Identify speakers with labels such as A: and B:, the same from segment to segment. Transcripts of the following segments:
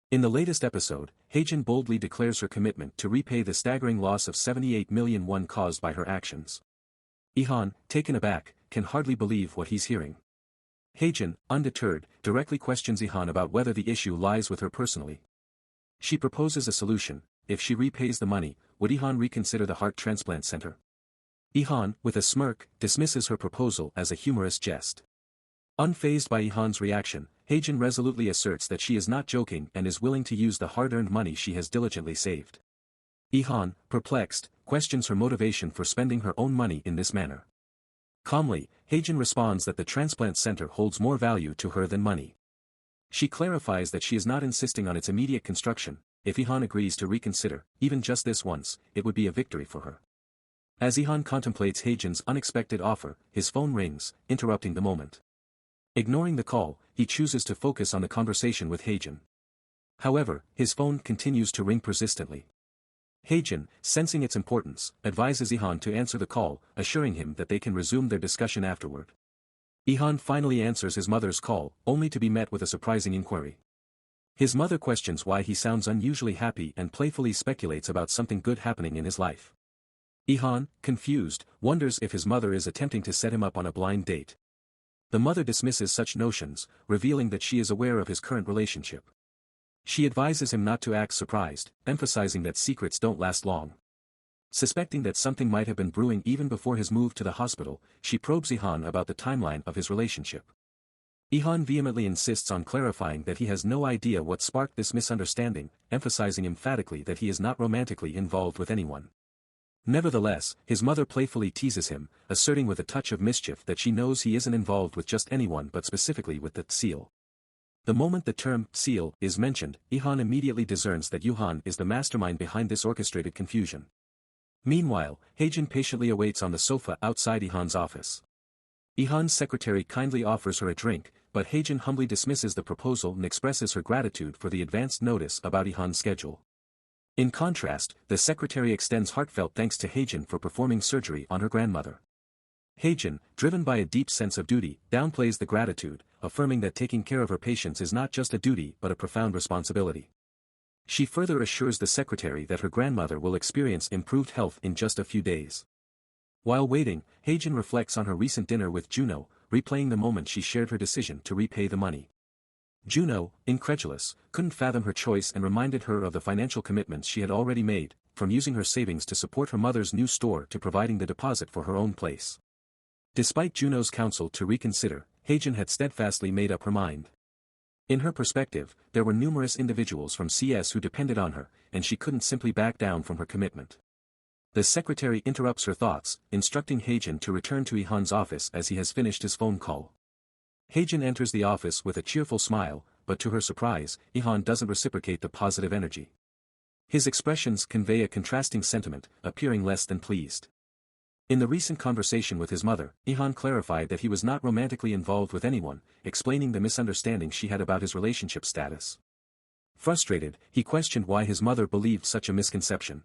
A: In the latest episode, Haejun boldly declares her commitment to repay the staggering loss of 78 million won caused by her actions. Yihan, taken aback, can hardly believe what he's hearing. Haejun, undeterred, directly questions Yihan about whether the issue lies with her personally. She proposes a solution: if she repays the money, would Yihan reconsider the heart transplant center? Yihan, with a smirk, dismisses her proposal as a humorous jest. Unfazed by Yihan's reaction, Haejun resolutely asserts that she is not joking and is willing to use the hard-earned money she has diligently saved. Yihan, perplexed, questions her motivation for spending her own money in this manner. Calmly, Haejun responds that the transplant center holds more value to her than money. She clarifies that she is not insisting on its immediate construction. If Yihan agrees to reconsider, even just this once, it would be a victory for her. As Yihan contemplates Haejun's unexpected offer, his phone rings, interrupting the moment. Ignoring the call, he chooses to focus on the conversation with Haejun. However, his phone continues to ring persistently. Haejun, sensing its importance, advises Yihan to answer the call, assuring him that they can resume their discussion afterward. Yihan finally answers his mother's call, only to be met with a surprising inquiry. His mother questions why he sounds unusually happy and playfully speculates about something good happening in his life. Yihan, confused, wonders if his mother is attempting to set him up on a blind date. The mother dismisses such notions, revealing that she is aware of his current relationship. She advises him not to act surprised, emphasizing that secrets don't last long. Suspecting that something might have been brewing even before his move to the hospital, she probes Yihan about the timeline of his relationship. Yihan vehemently insists on clarifying that he has no idea what sparked this misunderstanding, emphasizing emphatically that he is not romantically involved with anyone. Nevertheless, his mother playfully teases him, asserting with a touch of mischief that she knows he isn't involved with just anyone but specifically with the seal. The moment the term seal is mentioned, Yihan immediately discerns that Yuhan is the mastermind behind this orchestrated confusion. Meanwhile, Haejun patiently awaits on the sofa outside Yihan's office. Yihan's secretary kindly offers her a drink, but Haejun humbly dismisses the proposal and expresses her gratitude for the advanced notice about Yihan's schedule. In contrast, the secretary extends heartfelt thanks to Haejun for performing surgery on her grandmother. Haejun, driven by a deep sense of duty, downplays the gratitude, affirming that taking care of her patients is not just a duty but a profound responsibility. She further assures the secretary that her grandmother will experience improved health in just a few days. While waiting, Haejun reflects on her recent dinner with Juno, replaying the moment she shared her decision to repay the money. Juno, incredulous, couldn't fathom her choice and reminded her of the financial commitments she had already made, from using her savings to support her mother's new store to providing the deposit for her own place. Despite Juno's counsel to reconsider, Haejun had steadfastly made up her mind. In her perspective, there were numerous individuals from CS who depended on her, and she couldn't simply back down from her commitment. The secretary interrupts her thoughts, instructing Haejun to return to Yihan's office as he has finished his phone call. Haejun enters the office with a cheerful smile, but to her surprise, Yihan doesn't reciprocate the positive energy. His expressions convey a contrasting sentiment, appearing less than pleased. In the recent conversation with his mother, Yihan clarified that he was not romantically involved with anyone, explaining the misunderstanding she had about his relationship status. Frustrated, he questioned why his mother believed such a misconception.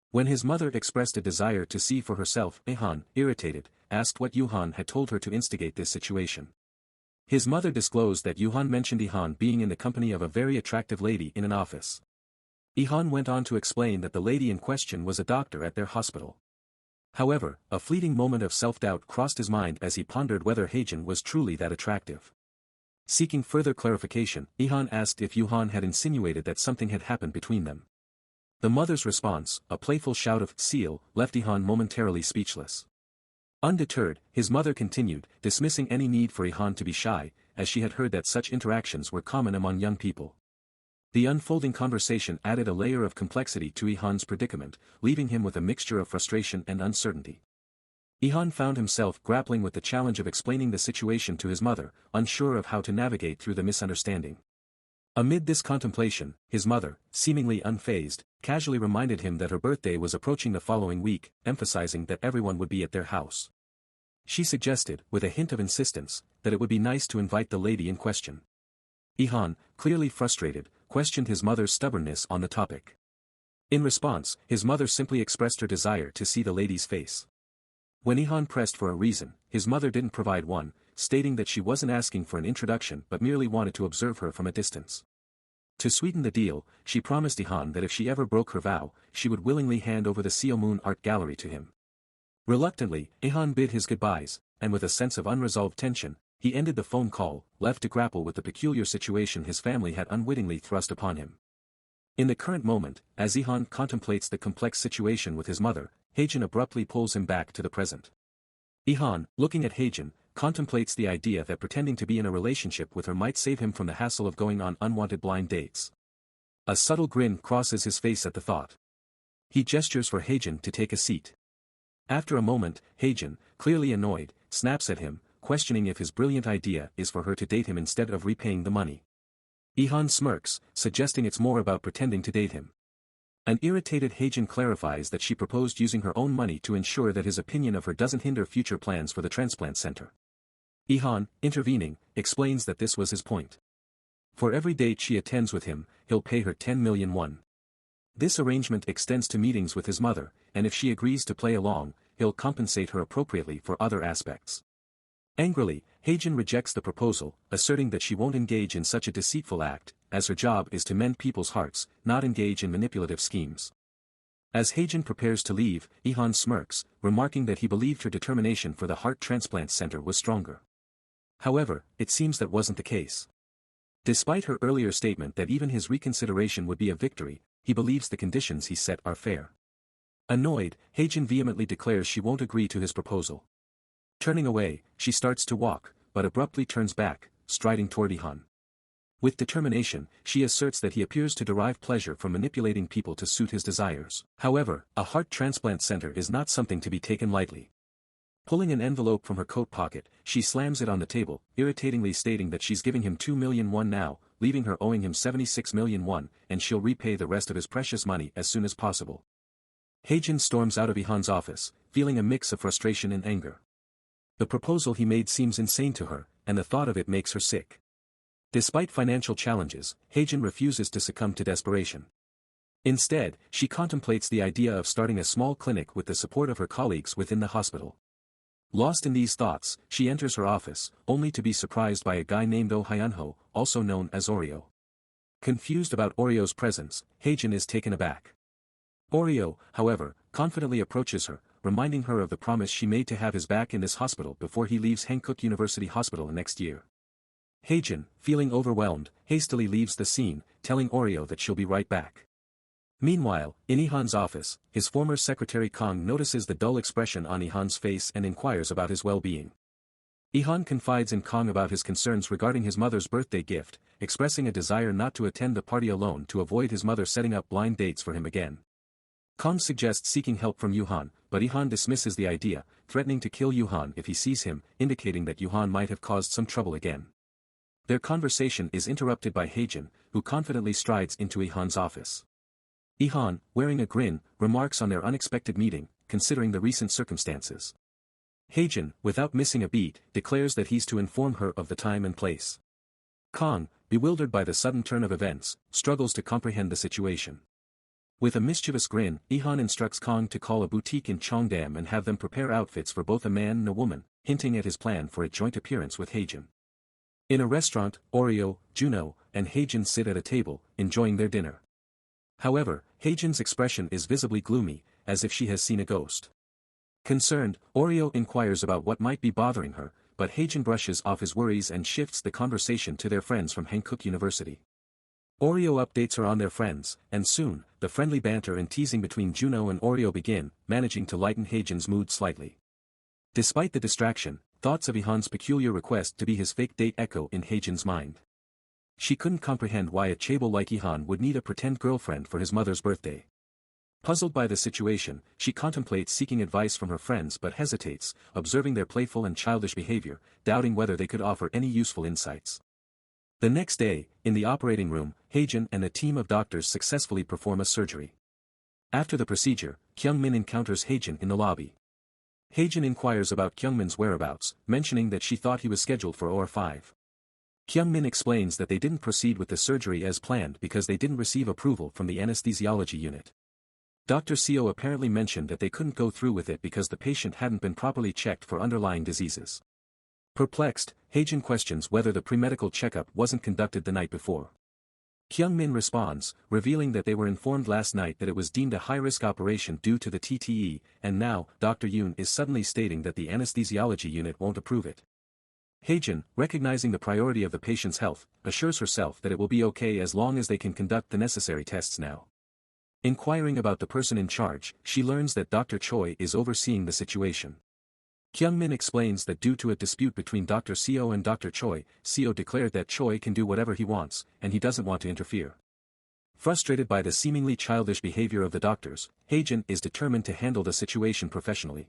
A: When his mother expressed a desire to see for herself, Yihan, irritated, asked what Yuhan had told her to instigate this situation. His mother disclosed that Yuhan mentioned Yihan being in the company of a very attractive lady in an office. Yihan went on to explain that the lady in question was a doctor at their hospital. However, a fleeting moment of self-doubt crossed his mind as he pondered whether Haejun was truly that attractive. Seeking further clarification, Yihan asked if Yuhan had insinuated that something had happened between them. The mother's response, a playful shout of "seal," left Yihan momentarily speechless. Undeterred, his mother continued, dismissing any need for Yihan to be shy, as she had heard that such interactions were common among young people. The unfolding conversation added a layer of complexity to Yihan's predicament, leaving him with a mixture of frustration and uncertainty. Yihan found himself grappling with the challenge of explaining the situation to his mother, unsure of how to navigate through the misunderstanding. Amid this contemplation, his mother, seemingly unfazed, casually reminded him that her birthday was approaching the following week, emphasizing that everyone would be at their house. She suggested, with a hint of insistence, that it would be nice to invite the lady in question. Yihan, clearly frustrated, questioned his mother's stubbornness on the topic. In response, his mother simply expressed her desire to see the lady's face. When Yihan pressed for a reason, his mother didn't provide one, stating that she wasn't asking for an introduction but merely wanted to observe her from a distance. To sweeten the deal, she promised Ihan that if she ever broke her vow, she would willingly hand over the Seomoon Art Gallery to him. Reluctantly, Ihan bid his goodbyes, and with a sense of unresolved tension, he ended the phone call, left to grapple with the peculiar situation his family had unwittingly thrust upon him. In the current moment, as Ihan contemplates the complex situation with his mother, Haejun abruptly pulls him back to the present. Ihan, looking at Haejun, contemplates the idea that pretending to be in a relationship with her might save him from the hassle of going on unwanted blind dates. A subtle grin crosses his face at the thought. He gestures for Haejun to take a seat. After a moment, Haejun, clearly annoyed, snaps at him, questioning if his brilliant idea is for her to date him instead of repaying the money. Ihan smirks, suggesting it's more about pretending to date him. An irritated Haejun clarifies that she proposed using her own money to ensure that his opinion of her doesn't hinder future plans for the transplant center. Ihan, intervening, explains that this was his point. For every date she attends with him, he'll pay her 10 million won. This arrangement extends to meetings with his mother, and if she agrees to play along, he'll compensate her appropriately for other aspects. Angrily, Haejun rejects the proposal, asserting that she won't engage in such a deceitful act, as her job is to mend people's hearts, not engage in manipulative schemes. As Haejun prepares to leave, Ihan smirks, remarking that he believed her determination for the heart transplant center was stronger. However, it seems that wasn't the case. Despite her earlier statement that even his reconsideration would be a victory, he believes the conditions he set are fair. Annoyed, Haejun vehemently declares she won't agree to his proposal. Turning away, she starts to walk, but abruptly turns back, striding toward Ihan. With determination, she asserts that he appears to derive pleasure from manipulating people to suit his desires. However, a heart transplant center is not something to be taken lightly. Pulling an envelope from her coat pocket, she slams it on the table, irritatingly stating that she's giving him 2 million won now, leaving her owing him 76 million won, and she'll repay the rest of his precious money as soon as possible. Haejun storms out of Ihan's office, feeling a mix of frustration and anger. The proposal he made seems insane to her, and the thought of it makes her sick. Despite financial challenges, Haejun refuses to succumb to desperation. Instead, she contemplates the idea of starting a small clinic with the support of her colleagues within the hospital. Lost in these thoughts, she enters her office, only to be surprised by a guy named Oh Hyunho, also known as Oreo. Confused about Oreo's presence, Haejun is taken aback. Oreo, however, confidently approaches her, reminding her of the promise she made to have his back in this hospital before he leaves Hankook University Hospital next year. Haejun, feeling overwhelmed, hastily leaves the scene, telling Oreo that she'll be right back. Meanwhile, in Ihan's office, his former secretary Kang notices the dull expression on Ihan's face and inquires about his well-being. Ihan confides in Kang about his concerns regarding his mother's birthday gift, expressing a desire not to attend the party alone to avoid his mother setting up blind dates for him again. Kang suggests seeking help from Yuhan, but Ihan dismisses the idea, threatening to kill Yuhan if he sees him, indicating that Yuhan might have caused some trouble again. Their conversation is interrupted by Haejun, who confidently strides into Ihan's office. Ihan, wearing a grin, remarks on their unexpected meeting, considering the recent circumstances. Haejun, without missing a beat, declares that he's to inform her of the time and place. Kang, bewildered by the sudden turn of events, struggles to comprehend the situation. With a mischievous grin, Ihan instructs Kang to call a boutique in Cheongdam and have them prepare outfits for both a man and a woman, hinting at his plan for a joint appearance with Haejun. In a restaurant, Oreo, Juno, and Haejun sit at a table, enjoying their dinner. However, Haejun's expression is visibly gloomy, as if she has seen a ghost. Concerned, Oreo inquires about what might be bothering her, but Haejun brushes off his worries and shifts the conversation to their friends from Hankook University. Oreo updates her on their friends, and soon, the friendly banter and teasing between Juno and Oreo begin, managing to lighten Haejun's mood slightly. Despite the distraction, thoughts of Ihan's peculiar request to be his fake date echo in Haejun's mind. She couldn't comprehend why a chaebol like Ihan would need a pretend girlfriend for his mother's birthday. Puzzled by the situation, she contemplates seeking advice from her friends but hesitates, observing their playful and childish behavior, doubting whether they could offer any useful insights. The next day, in the operating room, Haejun and a team of doctors successfully perform a surgery. After the procedure, Kyungmin encounters Haejun in the lobby. Haejun inquires about Kyungmin's whereabouts, mentioning that she thought he was scheduled for OR 5. Kyungmin explains that they didn't proceed with the surgery as planned because they didn't receive approval from the anesthesiology unit. Dr. Seo apparently mentioned that they couldn't go through with it because the patient hadn't been properly checked for underlying diseases. Perplexed, Haejun questions whether the pre-medical checkup wasn't conducted the night before. Kyung-min responds, revealing that they were informed last night that it was deemed a high-risk operation due to the TTE, and now, Dr. Yoon is suddenly stating that the anesthesiology unit won't approve it. Haejun, recognizing the priority of the patient's health, assures herself that it will be okay as long as they can conduct the necessary tests now. Inquiring about the person in charge, she learns that Dr. Choi is overseeing the situation. Kyung-min explains that due to a dispute between Dr. Seo and Dr. Choi, Seo declared that Choi can do whatever he wants, and he doesn't want to interfere. Frustrated by the seemingly childish behavior of the doctors, Haejun is determined to handle the situation professionally.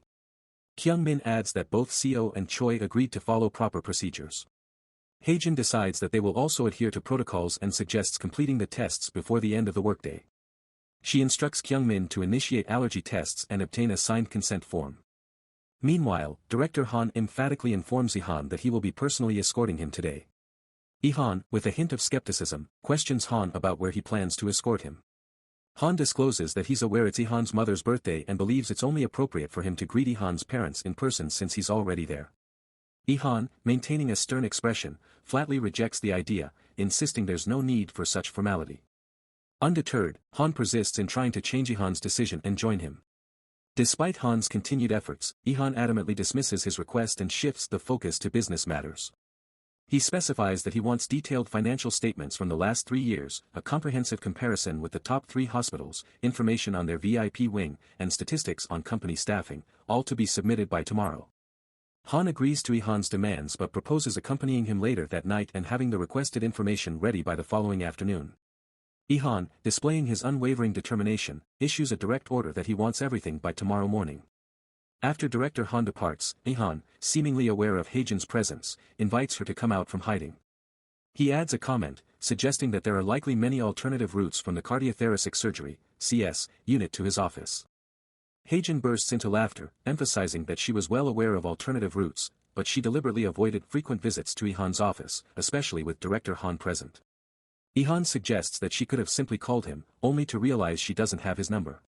A: Kyung-min adds that both Seo and Choi agreed to follow proper procedures. Haejun decides that they will also adhere to protocols and suggests completing the tests before the end of the workday. She instructs Kyung-min to initiate allergy tests and obtain a signed consent form. Meanwhile, Director Han emphatically informs Yihan that he will be personally escorting him today. Yihan, with a hint of skepticism, questions Han about where he plans to escort him. Han discloses that he's aware it's Yihan's mother's birthday and believes it's only appropriate for him to greet Yihan's parents in person since he's already there. Yihan, maintaining a stern expression, flatly rejects the idea, insisting there's no need for such formality. Undeterred, Han persists in trying to change Yihan's decision and join him. Despite Han's continued efforts, Yihan adamantly dismisses his request and shifts the focus to business matters. He specifies that he wants detailed financial statements from the last 3 years, a comprehensive comparison with the top 3 hospitals, information on their VIP wing, and statistics on company staffing, all to be submitted by tomorrow. Han agrees to Yihan's demands but proposes accompanying him later that night and having the requested information ready by the following afternoon. Yihan, displaying his unwavering determination, issues a direct order that he wants everything by tomorrow morning. After Director Han departs, Yihan, seemingly aware of Haejun's presence, invites her to come out from hiding. He adds a comment, suggesting that there are likely many alternative routes from the cardiothoracic surgery, CS, unit to his office. Haejun bursts into laughter, emphasizing that she was well aware of alternative routes, but she deliberately avoided frequent visits to Yihan's office, especially with Director Han present. Yihan suggests that she could have simply called him, only to realize she doesn't have his number.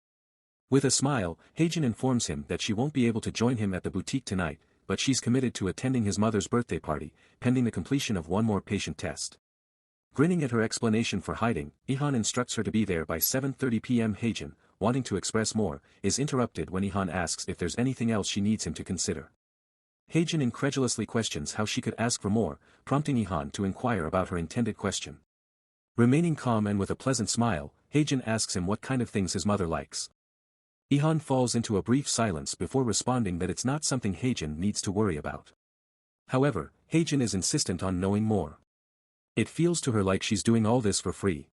A: With a smile, Haejun informs him that she won't be able to join him at the boutique tonight, but she's committed to attending his mother's birthday party, pending the completion of one more patient test. Grinning at her explanation for hiding, Yihan instructs her to be there by 7:30 p.m. Haejun, wanting to express more, is interrupted when Yihan asks if there's anything else she needs him to consider. Haejun incredulously questions how she could ask for more, prompting Yihan to inquire about her intended question. Remaining calm and with a pleasant smile, Haejun asks him what kind of things his mother likes. Yihan falls into a brief silence before responding that it's not something Haejun needs to worry about. However, Haejun is insistent on knowing more. It feels to her like she's doing all this for free.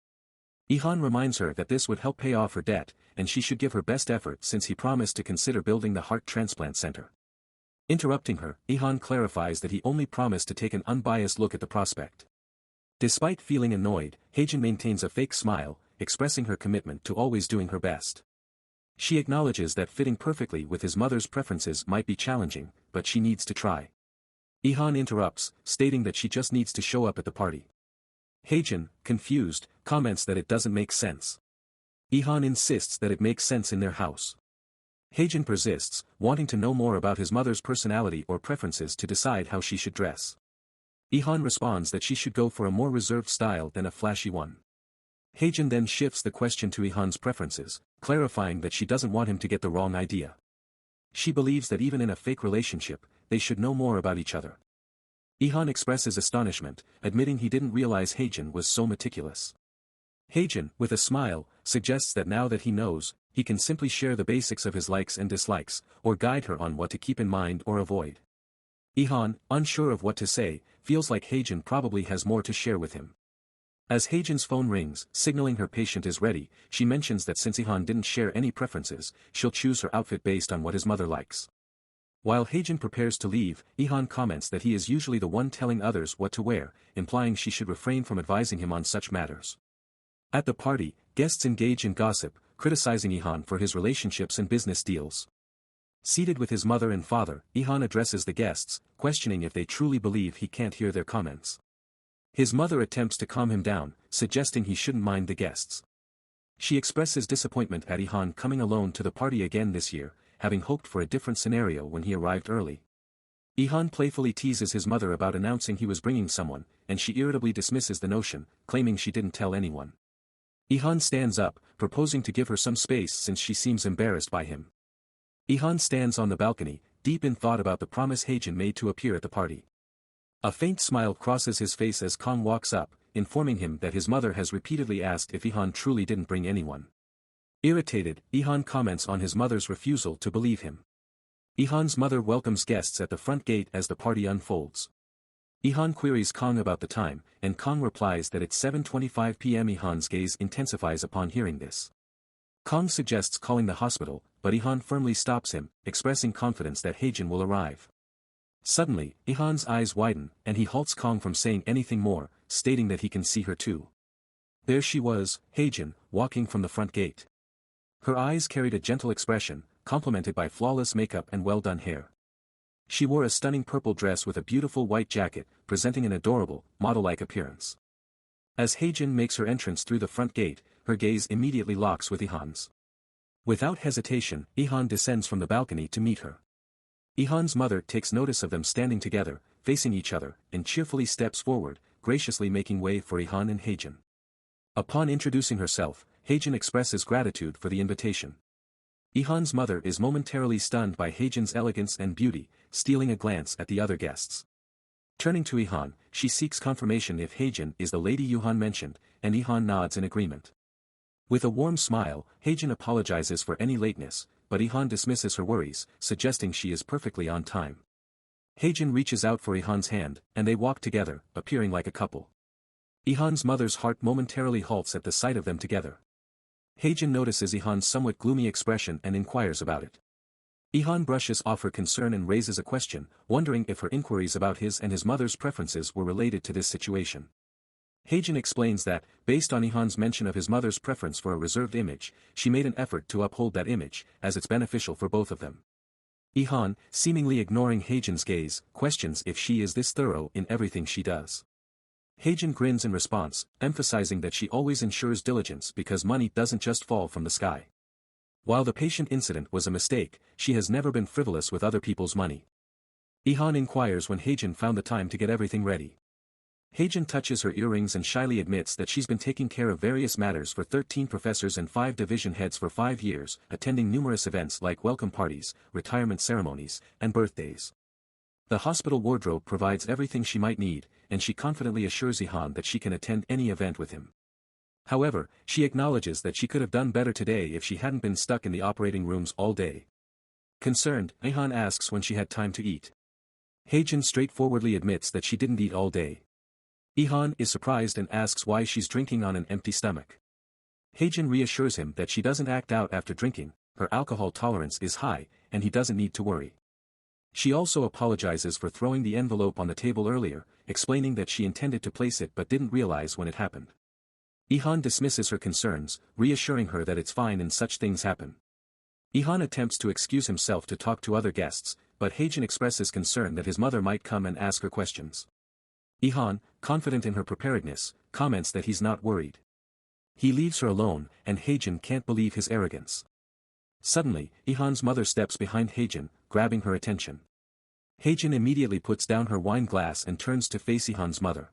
A: Yihan reminds her that this would help pay off her debt, and she should give her best effort since he promised to consider building the heart transplant center. Interrupting her, Yihan clarifies that he only promised to take an unbiased look at the prospect. Despite feeling annoyed, Haejun maintains a fake smile, expressing her commitment to always doing her best. She acknowledges that fitting perfectly with his mother's preferences might be challenging, but she needs to try. Yihan interrupts, stating that she just needs to show up at the party. Haejun, confused, comments that it doesn't make sense. Yihan insists that it makes sense in their house. Haejun persists, wanting to know more about his mother's personality or preferences to decide how she should dress. Yihan responds that she should go for a more reserved style than a flashy one. Haejun then shifts the question to Yihan's preferences, clarifying that she doesn't want him to get the wrong idea. She believes that even in a fake relationship, they should know more about each other. Yihan expresses astonishment, admitting he didn't realize Haejun was so meticulous. Haejun, with a smile, suggests that now that he knows, he can simply share the basics of his likes and dislikes, or guide her on what to keep in mind or avoid. Yihan, unsure of what to say, feels like Haejun probably has more to share with him. As Haejun's phone rings, signaling her patient is ready, she mentions that since Yihan didn't share any preferences, she'll choose her outfit based on what his mother likes. While Haejun prepares to leave, Yihan comments that he is usually the one telling others what to wear, implying she should refrain from advising him on such matters. At the party, guests engage in gossip, criticizing Yihan for his relationships and business deals. Seated with his mother and father, Yihan addresses the guests, questioning if they truly believe he can't hear their comments. His mother attempts to calm him down, suggesting he shouldn't mind the guests. She expresses disappointment at Yihan coming alone to the party again this year, having hoped for a different scenario when he arrived early. Yihan playfully teases his mother about announcing he was bringing someone, and she irritably dismisses the notion, claiming she didn't tell anyone. Yihan stands up, proposing to give her some space since she seems embarrassed by him. Yihan stands on the balcony, deep in thought about the promise Haejun made to appear at the party. A faint smile crosses his face as Kang walks up, informing him that his mother has repeatedly asked if Yihan truly didn't bring anyone. Irritated, Yihan comments on his mother's refusal to believe him. Yihan's mother welcomes guests at the front gate as the party unfolds. Yihan queries Kang about the time, and Kang replies that it's 7:25 p.m. Yihan's gaze intensifies upon hearing this. Kang suggests calling the hospital, but Yihan firmly stops him, expressing confidence that Haejun will arrive. Suddenly, Yihan's eyes widen, and he halts Kang from saying anything more, stating that he can see her too. There she was, Haejun, walking from the front gate. Her eyes carried a gentle expression, complemented by flawless makeup and well-done hair. She wore a stunning purple dress with a beautiful white jacket, presenting an adorable, model-like appearance. As Haejun makes her entrance through the front gate, her gaze immediately locks with Yihan's. Without hesitation, Yihan descends from the balcony to meet her. Yihan's mother takes notice of them standing together, facing each other, and cheerfully steps forward, graciously making way for Yihan and Haejun. Upon introducing herself, Haejun expresses gratitude for the invitation. Yihan's mother is momentarily stunned by Haejun's elegance and beauty, stealing a glance at the other guests. Turning to Yihan, she seeks confirmation if Haejun is the lady Yihan mentioned, and Yihan nods in agreement. With a warm smile, Haejun apologizes for any lateness, but Yihan dismisses her worries, suggesting she is perfectly on time. Haejun reaches out for Yihan's hand, and they walk together, appearing like a couple. Yihan's mother's heart momentarily halts at the sight of them together. Haejun notices Yihan's somewhat gloomy expression and inquires about it. Yihan brushes off her concern and raises a question, wondering if her inquiries about his and his mother's preferences were related to this situation. Haejun explains that, based on Yihan's mention of his mother's preference for a reserved image, she made an effort to uphold that image, as it's beneficial for both of them. Yihan, seemingly ignoring Haejun's gaze, questions if she is this thorough in everything she does. Haejun grins in response, emphasizing that she always ensures diligence because money doesn't just fall from the sky. While the patient incident was a mistake, she has never been frivolous with other people's money. Yihan inquires when Haejun found the time to get everything ready. Haejun touches her earrings and shyly admits that she's been taking care of various matters for 13 professors and 5 division heads for 5 years, attending numerous events like welcome parties, retirement ceremonies, and birthdays. The hospital wardrobe provides everything she might need, and she confidently assures Yihan that she can attend any event with him. However, she acknowledges that she could have done better today if she hadn't been stuck in the operating rooms all day. Concerned, Yihan asks when she had time to eat. Haejun straightforwardly admits that she didn't eat all day. Yihan is surprised and asks why she's drinking on an empty stomach. Haejun reassures him that she doesn't act out after drinking, her alcohol tolerance is high, and he doesn't need to worry. She also apologizes for throwing the envelope on the table earlier, explaining that she intended to place it but didn't realize when it happened. Yihan dismisses her concerns, reassuring her that it's fine and such things happen. Yihan attempts to excuse himself to talk to other guests, but Haejun expresses concern that his mother might come and ask her questions. Yihan, confident in her preparedness, comments that he's not worried. He leaves her alone, and Haejun can't believe his arrogance. Suddenly, Yihan's mother steps behind Haejun, grabbing her attention. Haejun immediately puts down her wine glass and turns to face Yihan's mother.